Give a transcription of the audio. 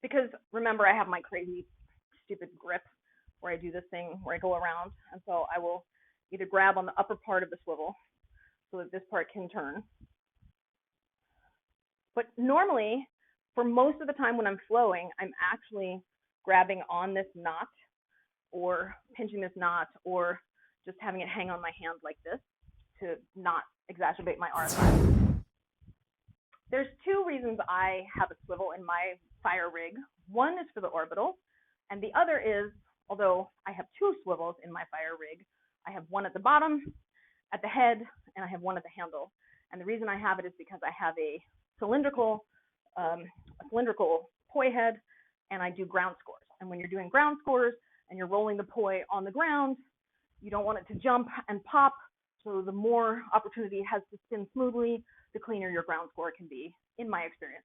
because remember, I have my crazy, stupid grip where I do this thing where I go around, and so I will either grab on the upper part of the swivel so that this part can turn. But normally, for most of the time when I'm flowing, I'm actually grabbing on this knot or pinching this knot or just having it hang on my hand like this to not exacerbate my RSI. There's two reasons I have a swivel in my fire rig. One is for the orbital, and the other is, although I have two swivels in my fire rig, I have one at the bottom, at the head, and I have one at the handle. And the reason I have it is because I have a cylindrical poi head, and I do ground scores. And when you're doing ground scores and you're rolling the poi on the ground, you don't want it to jump and pop. So the more opportunity it has to spin smoothly, the cleaner your ground score can be, in my experience.